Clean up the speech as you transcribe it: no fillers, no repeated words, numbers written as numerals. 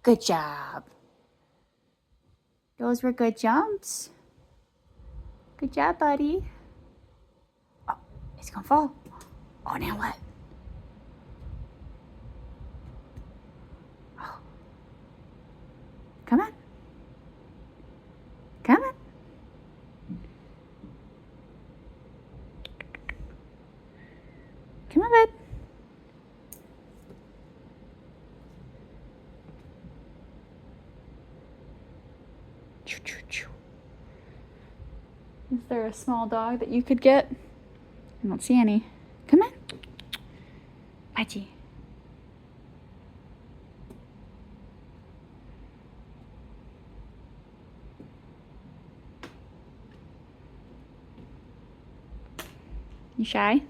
Good job. Those were good jumps. Good job, buddy. Oh, he's gonna fall. Oh, now what? Oh. Come on. Come on. Come on, bud. Choo, choo, choo. Is there a small dog that you could get? I don't see any. Come on. Patty. You shy?